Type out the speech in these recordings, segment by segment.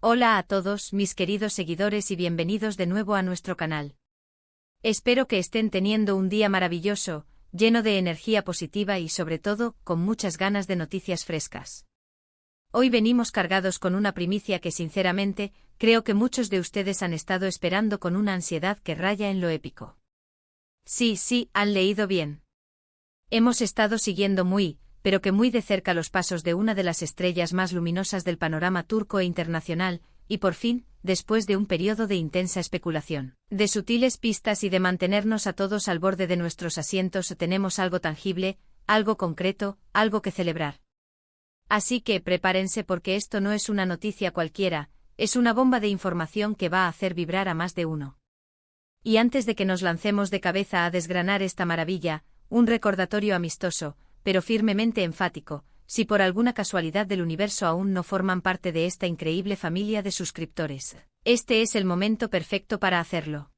Hola a todos mis queridos seguidores y bienvenidos de nuevo a nuestro canal. Espero que estén teniendo un día maravilloso, lleno de energía positiva y sobre todo, con muchas ganas de noticias frescas. Hoy venimos cargados con una primicia que sinceramente, creo que muchos de ustedes han estado esperando con una ansiedad que raya en lo épico. Sí, han leído bien. Hemos estado siguiendo pero que muy de cerca los pasos de una de las estrellas más luminosas del panorama turco e internacional, y por fin, después de un periodo de intensa especulación, de sutiles pistas y de mantenernos a todos al borde de nuestros asientos, tenemos algo tangible, algo concreto, algo que celebrar. Así que prepárense porque esto no es una noticia cualquiera, es una bomba de información que va a hacer vibrar a más de uno. Y antes de que nos lancemos de cabeza a desgranar esta maravilla, un recordatorio amistoso, pero firmemente enfático: si por alguna casualidad del universo aún no forman parte de esta increíble familia de suscriptores, este es el momento perfecto para hacerlo.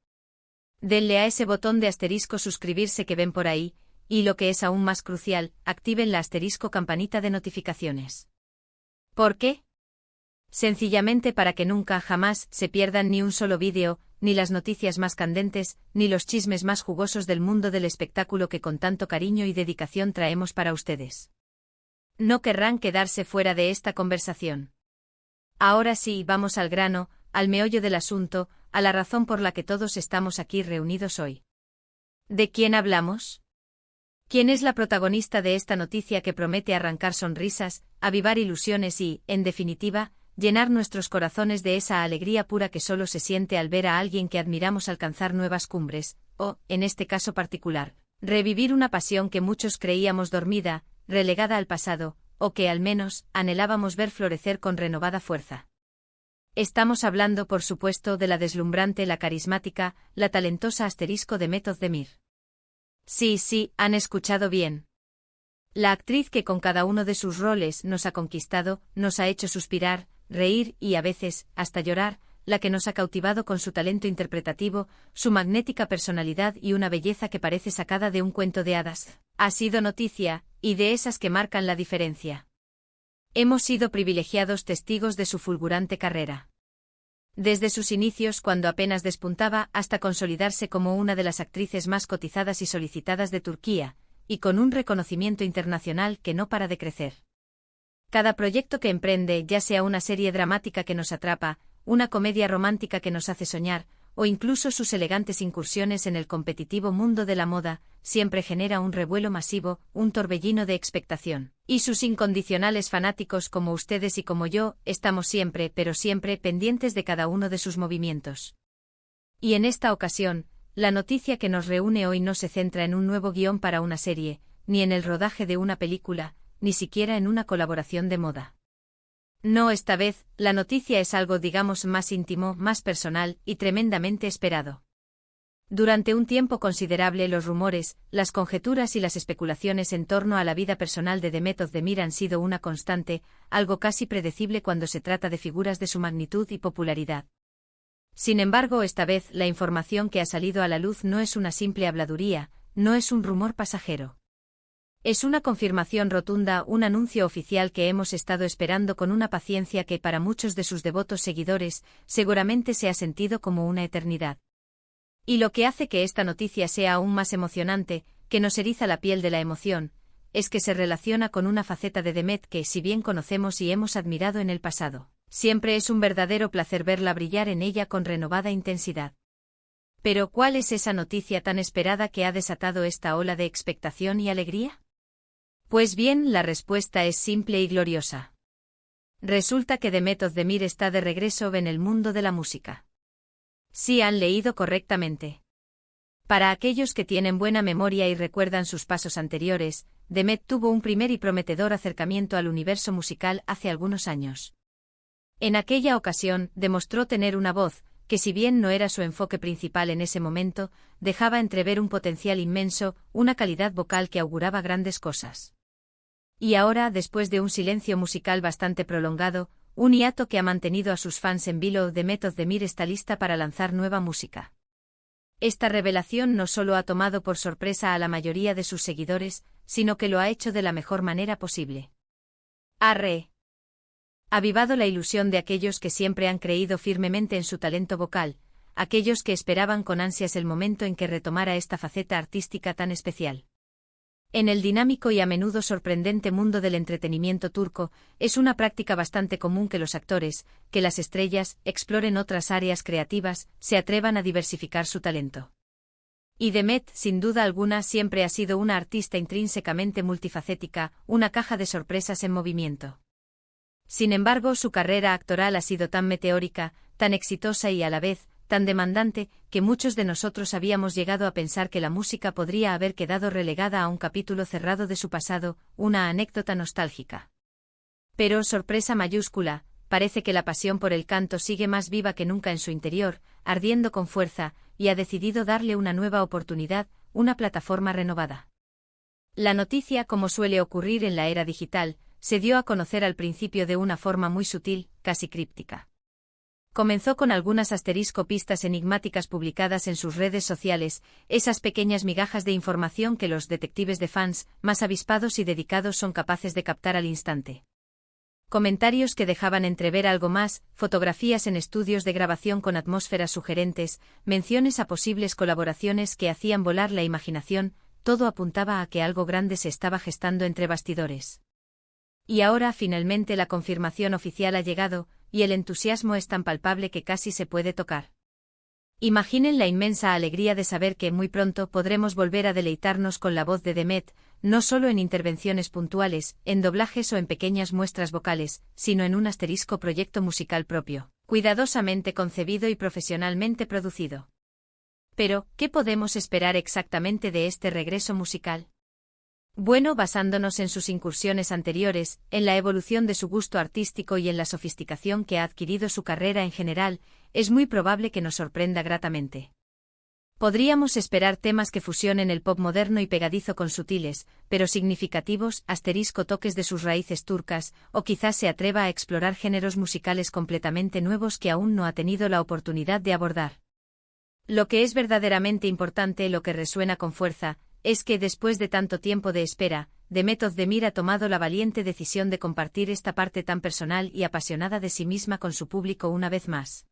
Denle a ese botón de asterisco suscribirse que ven por ahí, y lo que es aún más crucial, activen la asterisco campanita de notificaciones. ¿Por qué? Sencillamente para que nunca jamás se pierdan ni un solo vídeo, ni las noticias más candentes, ni los chismes más jugosos del mundo del espectáculo que con tanto cariño y dedicación traemos para ustedes. No querrán quedarse fuera de esta conversación. Ahora sí, vamos al grano, al meollo del asunto, a la razón por la que todos estamos aquí reunidos hoy. ¿De quién hablamos? ¿Quién es la protagonista de esta noticia que promete arrancar sonrisas, avivar ilusiones y, en definitiva, llenar nuestros corazones de esa alegría pura que solo se siente al ver a alguien que admiramos alcanzar nuevas cumbres, o, en este caso particular, revivir una pasión que muchos creíamos dormida, relegada al pasado, o que al menos anhelábamos ver florecer con renovada fuerza? Estamos hablando, por supuesto, de la deslumbrante, la carismática, la talentosa asterisco Demet Özdemir. Sí, han escuchado bien. La actriz que con cada uno de sus roles nos ha conquistado, nos ha hecho suspirar, reír y a veces, hasta llorar, la que nos ha cautivado con su talento interpretativo, su magnética personalidad y una belleza que parece sacada de un cuento de hadas, ha sido noticia, y de esas que marcan la diferencia. Hemos sido privilegiados testigos de su fulgurante carrera. Desde sus inicios, cuando apenas despuntaba, hasta consolidarse como una de las actrices más cotizadas y solicitadas de Turquía, y con un reconocimiento internacional que no para de crecer. Cada proyecto que emprende, ya sea una serie dramática que nos atrapa, una comedia romántica que nos hace soñar, o incluso sus elegantes incursiones en el competitivo mundo de la moda, siempre genera un revuelo masivo, un torbellino de expectación. Y sus incondicionales fanáticos como ustedes y como yo, estamos siempre, pero siempre, pendientes de cada uno de sus movimientos. Y en esta ocasión, la noticia que nos reúne hoy no se centra en un nuevo guión para una serie, ni en el rodaje de una película, ni siquiera en una colaboración de moda. No, esta vez, la noticia es algo, digamos, más íntimo, más personal, y tremendamente esperado. Durante un tiempo considerable los rumores, las conjeturas y las especulaciones en torno a la vida personal de Demet Özdemir han sido una constante, algo casi predecible cuando se trata de figuras de su magnitud y popularidad. Sin embargo, esta vez, la información que ha salido a la luz no es una simple habladuría, no es un rumor pasajero. Es una confirmación rotunda, un anuncio oficial que hemos estado esperando con una paciencia que para muchos de sus devotos seguidores, seguramente se ha sentido como una eternidad. Y lo que hace que esta noticia sea aún más emocionante, que nos eriza la piel de la emoción, es que se relaciona con una faceta de Demet que, si bien conocemos y hemos admirado en el pasado, siempre es un verdadero placer verla brillar en ella con renovada intensidad. Pero, ¿cuál es esa noticia tan esperada que ha desatado esta ola de expectación y alegría? Pues bien, la respuesta es simple y gloriosa. Resulta que Demet Özdemir está de regreso en el mundo de la música. Sí, han leído correctamente. Para aquellos que tienen buena memoria y recuerdan sus pasos anteriores, Demet tuvo un primer y prometedor acercamiento al universo musical hace algunos años. En aquella ocasión, demostró tener una voz, que si bien no era su enfoque principal en ese momento, dejaba entrever un potencial inmenso, una calidad vocal que auguraba grandes cosas. Y ahora, después de un silencio musical bastante prolongado, un hiato que ha mantenido a sus fans en vilo, Demet Özdemir está lista para lanzar nueva música. Esta revelación no solo ha tomado por sorpresa a la mayoría de sus seguidores, sino que lo ha hecho de la mejor manera posible. Arre. Avivado la ilusión de aquellos que siempre han creído firmemente en su talento vocal, aquellos que esperaban con ansias el momento en que retomara esta faceta artística tan especial. En el dinámico y a menudo sorprendente mundo del entretenimiento turco, es una práctica bastante común que los actores, que las estrellas, exploren otras áreas creativas, se atrevan a diversificar su talento. Y Demet, sin duda alguna, siempre ha sido una artista intrínsecamente multifacética, una caja de sorpresas en movimiento. Sin embargo, su carrera actoral ha sido tan meteórica, tan exitosa y a la vez, tan demandante, que muchos de nosotros habíamos llegado a pensar que la música podría haber quedado relegada a un capítulo cerrado de su pasado, una anécdota nostálgica. Pero, sorpresa mayúscula, parece que la pasión por el canto sigue más viva que nunca en su interior, ardiendo con fuerza, y ha decidido darle una nueva oportunidad, una plataforma renovada. La noticia, como suele ocurrir en la era digital, se dio a conocer al principio de una forma muy sutil, casi críptica. Comenzó con algunas pistas enigmáticas publicadas en sus redes sociales, esas pequeñas migajas de información que los detectives de fans, más avispados y dedicados, son capaces de captar al instante. Comentarios que dejaban entrever algo más, fotografías en estudios de grabación con atmósferas sugerentes, menciones a posibles colaboraciones que hacían volar la imaginación, todo apuntaba a que algo grande se estaba gestando entre bastidores. Y ahora finalmente la confirmación oficial ha llegado, y el entusiasmo es tan palpable que casi se puede tocar. Imaginen la inmensa alegría de saber que muy pronto podremos volver a deleitarnos con la voz de Demet, no solo en intervenciones puntuales, en doblajes o en pequeñas muestras vocales, sino en un proyecto musical propio, cuidadosamente concebido y profesionalmente producido. Pero, ¿qué podemos esperar exactamente de este regreso musical? Bueno, basándonos en sus incursiones anteriores, en la evolución de su gusto artístico y en la sofisticación que ha adquirido su carrera en general, es muy probable que nos sorprenda gratamente. Podríamos esperar temas que fusionen el pop moderno y pegadizo con sutiles, pero significativos, toques de sus raíces turcas, o quizás se atreva a explorar géneros musicales completamente nuevos que aún no ha tenido la oportunidad de abordar. Lo que es verdaderamente importante, lo que resuena con fuerza, es que después de tanto tiempo de espera, Demet Özdemir ha tomado la valiente decisión de compartir esta parte tan personal y apasionada de sí misma con su público una vez más.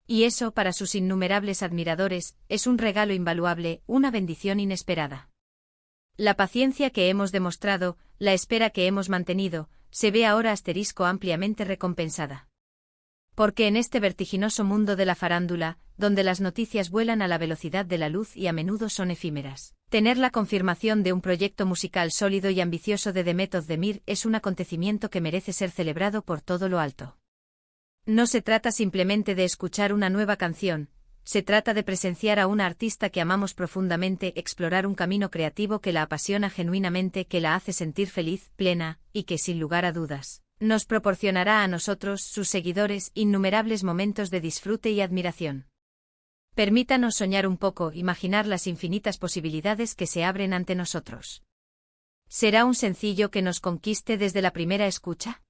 Y eso, para sus innumerables admiradores, es un regalo invaluable, una bendición inesperada. La paciencia que hemos demostrado, la espera que hemos mantenido, se ve ahora ampliamente recompensada. Porque en este vertiginoso mundo de la farándula, donde las noticias vuelan a la velocidad de la luz y a menudo son efímeras, tener la confirmación de un proyecto musical sólido y ambicioso de Demet Özdemir es un acontecimiento que merece ser celebrado por todo lo alto. No se trata simplemente de escuchar una nueva canción, se trata de presenciar a una artista que amamos profundamente, explorar un camino creativo que la apasiona genuinamente, que la hace sentir feliz, plena, y que, sin lugar a dudas, nos proporcionará a nosotros, sus seguidores, innumerables momentos de disfrute y admiración. Permítanos soñar un poco, imaginar las infinitas posibilidades que se abren ante nosotros. ¿Será un sencillo que nos conquiste desde la primera escucha?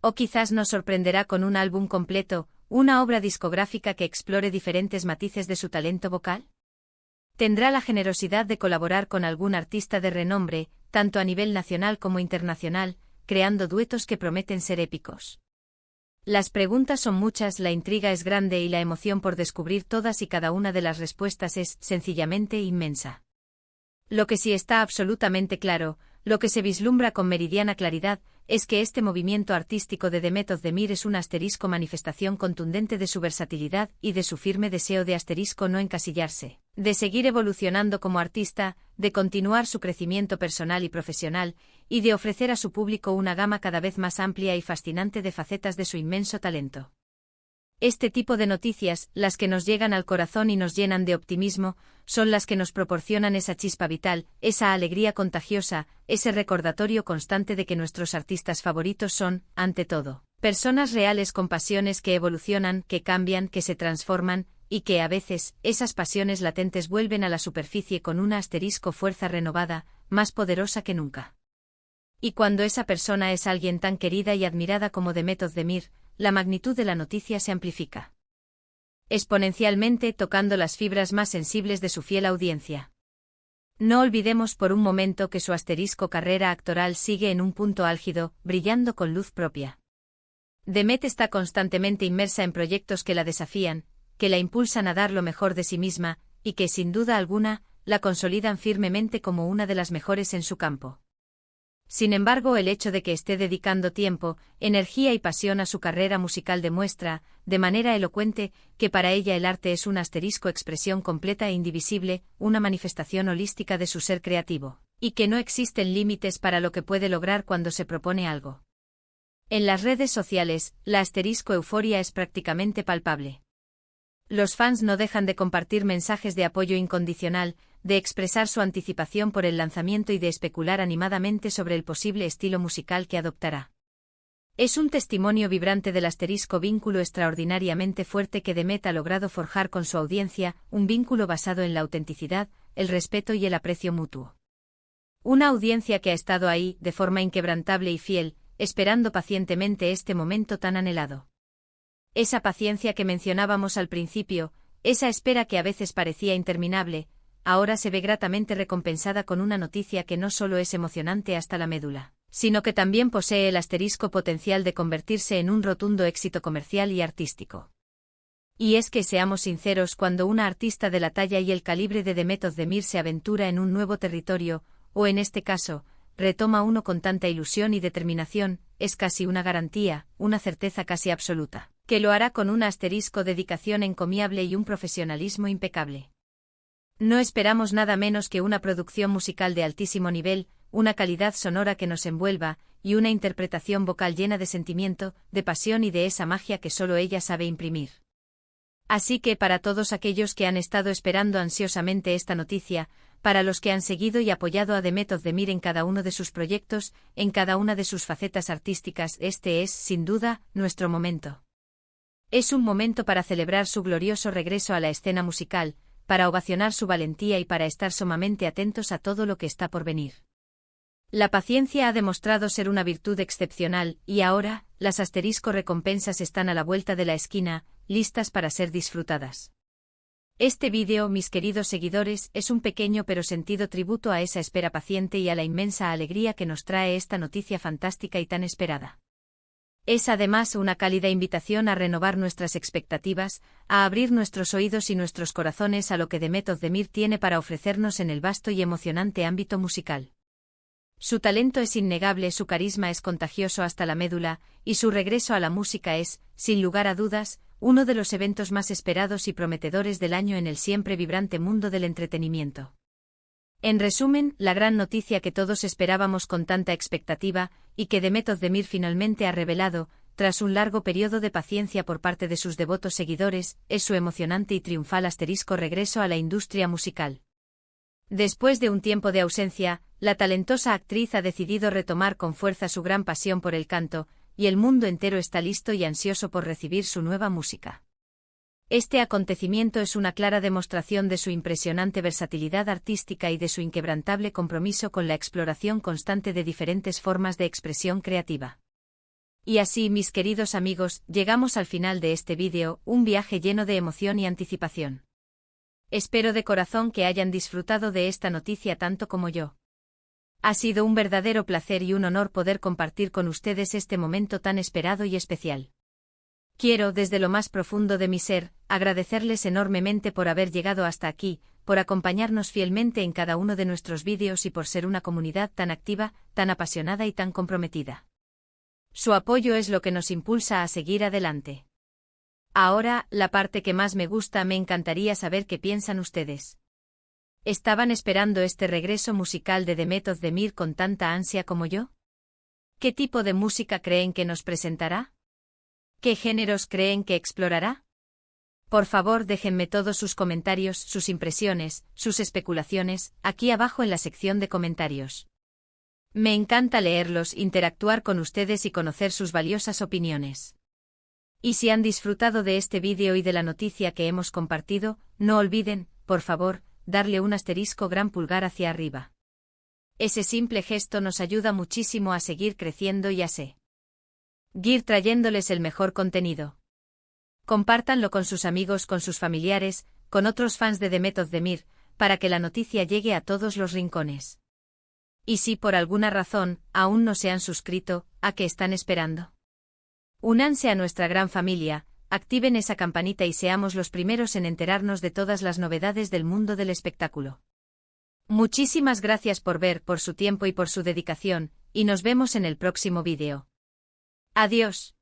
¿O quizás nos sorprenderá con un álbum completo, una obra discográfica que explore diferentes matices de su talento vocal? ¿Tendrá la generosidad de colaborar con algún artista de renombre, tanto a nivel nacional como internacional, creando duetos que prometen ser épicos? Las preguntas son muchas, la intriga es grande y la emoción por descubrir todas y cada una de las respuestas es, sencillamente, inmensa. Lo que sí está absolutamente claro, lo que se vislumbra con meridiana claridad, es que este movimiento artístico de Demet Özdemir es una manifestación contundente de su versatilidad y de su firme deseo de no encasillarse, de seguir evolucionando como artista, de continuar su crecimiento personal y profesional, y de ofrecer a su público una gama cada vez más amplia y fascinante de facetas de su inmenso talento. Este tipo de noticias, las que nos llegan al corazón y nos llenan de optimismo, son las que nos proporcionan esa chispa vital, esa alegría contagiosa, ese recordatorio constante de que nuestros artistas favoritos son, ante todo, personas reales con pasiones que evolucionan, que cambian, que se transforman, y que a veces, esas pasiones latentes vuelven a la superficie con una fuerza renovada, más poderosa que nunca. Y cuando esa persona es alguien tan querida y admirada como Demet Özdemir, la magnitud de la noticia se amplifica exponencialmente, tocando las fibras más sensibles de su fiel audiencia. No olvidemos por un momento que su carrera actoral sigue en un punto álgido, brillando con luz propia. Demet está constantemente inmersa en proyectos que la desafían, que la impulsan a dar lo mejor de sí misma, y que, sin duda alguna, la consolidan firmemente como una de las mejores en su campo. Sin embargo, el hecho de que esté dedicando tiempo, energía y pasión a su carrera musical demuestra, de manera elocuente, que para ella el arte es una expresión completa e indivisible, una manifestación holística de su ser creativo, y que no existen límites para lo que puede lograr cuando se propone algo. En las redes sociales, la euforia es prácticamente palpable. Los fans no dejan de compartir mensajes de apoyo incondicional, de expresar su anticipación por el lanzamiento y de especular animadamente sobre el posible estilo musical que adoptará. Es un testimonio vibrante del vínculo extraordinariamente fuerte que Demet ha logrado forjar con su audiencia, un vínculo basado en la autenticidad, el respeto y el aprecio mutuo. Una audiencia que ha estado ahí, de forma inquebrantable y fiel, esperando pacientemente este momento tan anhelado. Esa paciencia que mencionábamos al principio, esa espera que a veces parecía interminable, ahora se ve gratamente recompensada con una noticia que no solo es emocionante hasta la médula, sino que también posee el potencial de convertirse en un rotundo éxito comercial y artístico. Y es que, seamos sinceros, cuando una artista de la talla y el calibre de Demet Özdemir se aventura en un nuevo territorio, o en este caso, retoma uno con tanta ilusión y determinación, es casi una garantía, una certeza casi absoluta, que lo hará con una dedicación encomiable y un profesionalismo impecable. No esperamos nada menos que una producción musical de altísimo nivel, una calidad sonora que nos envuelva, y una interpretación vocal llena de sentimiento, de pasión y de esa magia que solo ella sabe imprimir. Así que para todos aquellos que han estado esperando ansiosamente esta noticia, para los que han seguido y apoyado a Demet Özdemir en cada uno de sus proyectos, en cada una de sus facetas artísticas, este es, sin duda, nuestro momento. Es un momento para celebrar su glorioso regreso a la escena musical, para ovacionar su valentía y para estar sumamente atentos a todo lo que está por venir. La paciencia ha demostrado ser una virtud excepcional, y ahora, las recompensas están a la vuelta de la esquina, listas para ser disfrutadas. Este vídeo, mis queridos seguidores, es un pequeño pero sentido tributo a esa espera paciente y a la inmensa alegría que nos trae esta noticia fantástica y tan esperada. Es además una cálida invitación a renovar nuestras expectativas, a abrir nuestros oídos y nuestros corazones a lo que Demet Özdemir tiene para ofrecernos en el vasto y emocionante ámbito musical. Su talento es innegable, su carisma es contagioso hasta la médula, y su regreso a la música es, sin lugar a dudas, uno de los eventos más esperados y prometedores del año en el siempre vibrante mundo del entretenimiento. En resumen, la gran noticia que todos esperábamos con tanta expectativa, y que Demet Özdemir finalmente ha revelado, tras un largo periodo de paciencia por parte de sus devotos seguidores, es su emocionante y triunfal regreso a la industria musical. Después de un tiempo de ausencia, la talentosa actriz ha decidido retomar con fuerza su gran pasión por el canto, y el mundo entero está listo y ansioso por recibir su nueva música. Este acontecimiento es una clara demostración de su impresionante versatilidad artística y de su inquebrantable compromiso con la exploración constante de diferentes formas de expresión creativa. Y así, mis queridos amigos, llegamos al final de este vídeo, un viaje lleno de emoción y anticipación. Espero de corazón que hayan disfrutado de esta noticia tanto como yo. Ha sido un verdadero placer y un honor poder compartir con ustedes este momento tan esperado y especial. Quiero, desde lo más profundo de mi ser, agradecerles enormemente por haber llegado hasta aquí, por acompañarnos fielmente en cada uno de nuestros vídeos y por ser una comunidad tan activa, tan apasionada y tan comprometida. Su apoyo es lo que nos impulsa a seguir adelante. Ahora, la parte que más me gusta, me encantaría saber qué piensan ustedes. ¿Estaban esperando este regreso musical de Demet Özdemir con tanta ansia como yo? ¿Qué tipo de música creen que nos presentará? ¿Qué géneros creen que explorará? Por favor, déjenme todos sus comentarios, sus impresiones, sus especulaciones, aquí abajo en la sección de comentarios. Me encanta leerlos, interactuar con ustedes y conocer sus valiosas opiniones. Y si han disfrutado de este vídeo y de la noticia que hemos compartido, no olviden, por favor, darle un gran pulgar hacia arriba. Ese simple gesto nos ayuda muchísimo a seguir creciendo y a seguir trayéndoles el mejor contenido. Compártanlo con sus amigos, con sus familiares, con otros fans de Demet Özdemir, para que la noticia llegue a todos los rincones. Y si por alguna razón aún no se han suscrito, ¿a qué están esperando? Únanse a nuestra gran familia, activen esa campanita y seamos los primeros en enterarnos de todas las novedades del mundo del espectáculo. Muchísimas gracias por ver, por su tiempo y por su dedicación, y nos vemos en el próximo vídeo. Adiós.